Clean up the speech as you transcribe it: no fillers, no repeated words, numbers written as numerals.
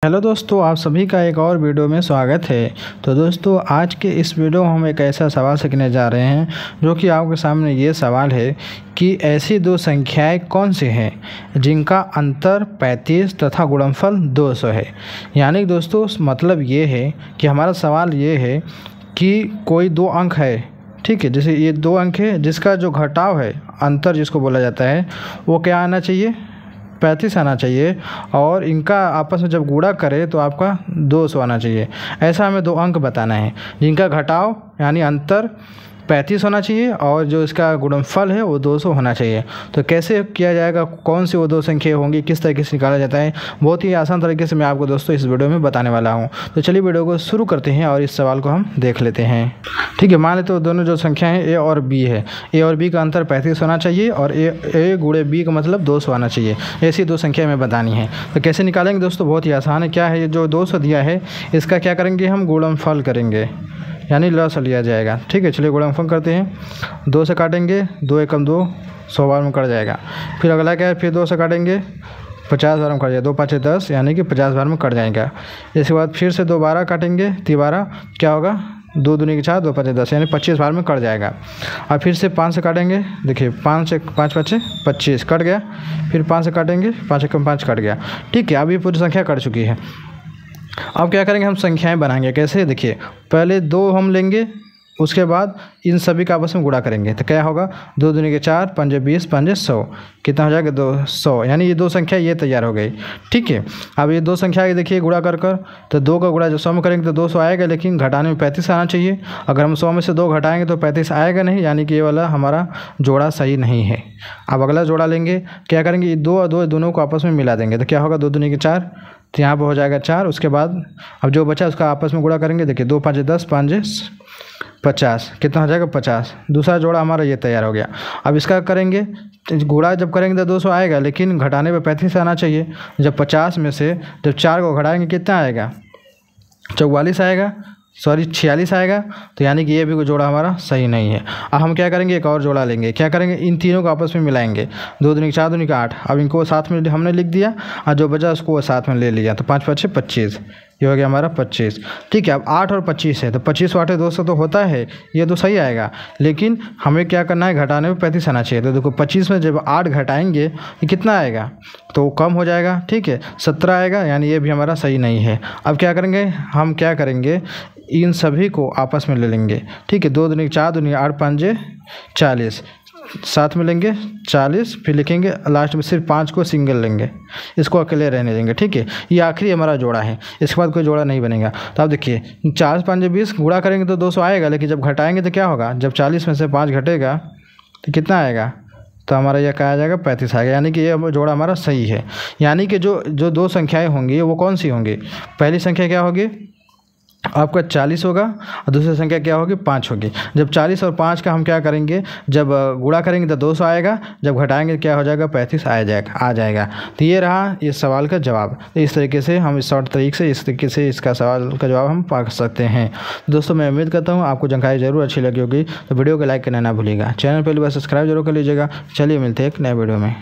Hello दोस्तों, आप सभी का एक और वीडियो में स्वागत है। तो दोस्तों, आज के इस वीडियो में हम एक ऐसा सवाल सीखने जा रहे हैं जो कि आपके सामने ये सवाल है कि ऐसी दो संख्याएं कौन सी हैं जिनका अंतर 35 तथा गुणनफल 200 है। यानी दोस्तों मतलब ये है कि हमारा सवाल ये है कि कोई दो अंक है, ठीक है, जैसे ये दो अंक है जिसका जो घटाव है, अंतर जिसको बोला जाता है, वो क्या आना चाहिए, 35 आना चाहिए, और इनका आपस में जब गुणा करें तो आपका 200 आना चाहिए। ऐसा हमें दो अंक बताना है जिनका घटाव यानी अंतर 35 होना चाहिए और जो इसका गुणनफल है वो 200 होना चाहिए। तो कैसे किया जाएगा, कौन सी वो दो संख्या होंगी, किस तरीके से निकाला जाता है, बहुत ही आसान तरीके से मैं आपको दोस्तों इस वीडियो में बताने वाला हूँ। तो चलिए वीडियो को शुरू करते हैं और इस सवाल को हम देख लेते हैं। ठीक है, मान लेते तो दोनों जो संख्या है ए और बी है, ए और बी का अंतर 35 होना चाहिए और ए गुणे बी का मतलब 200 आना चाहिए। ऐसी दो संख्या हमें बतानी है। तो कैसे निकालेंगे दोस्तों, बहुत ही आसान है। क्या है, ये जो 200 दिया है इसका क्या करेंगे, हम गुणनफल करेंगे यानी लस लिया जाएगा। ठीक है, चलिए गुणनफल करते हैं। 2 से काटेंगे, 2 एकम 2, 100 बार में कट जाएगा। फिर अगला क्या है, फिर 2 से काटेंगे, 50 बार में कट जाएगा, 2 5 10 यानी कि 50 बार में कट जाएगा। इसके बाद फिर से 2 12 काटेंगे, 3 क्या होगा, 2 दूनी के 4, 2 5 10 यानी 25 बार में कट जाएगा। और फिर से 5 से काटेंगे, देखिए 5 से 5 5 25 कट गया। फिर 5 से काटेंगे, 5 एकम 5 कट गया। ठीक है, अब ये पूरी संख्या कट चुकी है। अब क्या करेंगे, हम संख्याएं बनाएंगे। कैसे, देखिए पहले 2 हम लेंगे, उसके बाद इन सभी का आपस में गुणा करेंगे। तो क्या होगा, 2 दूनी के 4, 5 20, 5 100, कितना हो जाएगा 200, यानी ये दो संख्या ये तैयार हो गई। ठीक है, अब ये दो संख्या के देखिए गुणा कर तो 2 का गुणा जब 100 में करेंगे तो 200 आएगा, लेकिन घटाने में 35 आना चाहिए। अगर हम 100 में से 2 घटाएंगे तो 35 आएगा नहीं, यानी कि ये वाला हमारा जोड़ा सही नहीं है। अब अगला जोड़ा लेंगे, क्या करेंगे, 2 और 2 दोनों को आपस में मिला देंगे। तो क्या होगा, 2 दूनी के 4, तो यहाँ पर हो जाएगा 4। उसके बाद अब जो बचा उसका आपस में गुणा करेंगे। देखिए 2 5 10, 5 50, कितना हो जाएगा 50। दूसरा जोड़ा हमारा ये तैयार हो गया। अब इसका करेंगे, गुणा जब करेंगे तो 200 आएगा, लेकिन घटाने पे 35 आना चाहिए। जब 50 में से जब 4 को घटाएंगे कितना आएगा, 44 आएगा, 46 आएगा। तो यानी कि ये भी जोड़ा हमारा सही नहीं है। अब हम क्या करेंगे, एक और जोड़ा लेंगे। क्या करेंगे, इन तीनों को आपस में मिलाएंगे। 2 दूनी 4 दूनी 8, अब इनको साथ में हमने लिख दिया और जो बचा उसको साथ में ले लिया। तो 5 5 25, ये हो गया हमारा 25। ठीक है, अब 8 और 25 है तो 25 8 200 तो होता है, ये तो सही आएगा, लेकिन हमें क्या करना है, घटाने में 35 आना चाहिए। तो देखो 25 में जब 8 घटाएंगे ये कितना आएगा, तो कम हो जाएगा। ठीक है, 17 आएगा, यानी ये भी हमारा सही नहीं है। अब क्या करेंगे, हम क्या करेंगे, इन सभी को आपस में ले लेंगे। ठीक है, 2 दूनी 4 दूनी 8 5 40, साथ में लेंगे 40, फिर लिखेंगे लास्ट में सिर्फ 5 को सिंगल लेंगे, इसको अकेले रहने देंगे। ठीक है, ये आखिरी हमारा जोड़ा है, इसके बाद कोई जोड़ा नहीं बनेगा। तो आप देखिए 4 5 20 गुणा करेंगे तो 200 आएगा, लेकिन जब घटाएंगे तो क्या होगा, जब 40 में से 5 घटेगा तो कितना आएगा, तो हमारा यह क्या आ जाएगा, 35 आएगा। यानी कि ये जोड़ा हमारा सही है। यानी कि जो दो संख्याएँ होंगी वो कौन सी होंगी, पहली संख्या क्या होगी आपका 40 होगा और दूसरी संख्या क्या होगी 5 होगी। जब 40 और 5 का हम क्या करेंगे, जब गुणा करेंगे तो 200 आएगा, जब घटाएंगे क्या हो जाएगा 35 आ जाएगा। तो ये रहा इस सवाल का जवाब। तो इस तरीके से हम इस शॉर्ट तरीके से इस तरीके से इसका सवाल का जवाब हम पा सकते हैं। दोस्तों मैं उम्मीद करता हूँ आपको जानकारी ज़रूर अच्छी लगी होगी। तो वीडियो को लाइक करना ना भूलिएगा, चैनल पहली बार सब्सक्राइब जरूर कर लीजिएगा। चलिए मिलते हैं एक नए वीडियो में।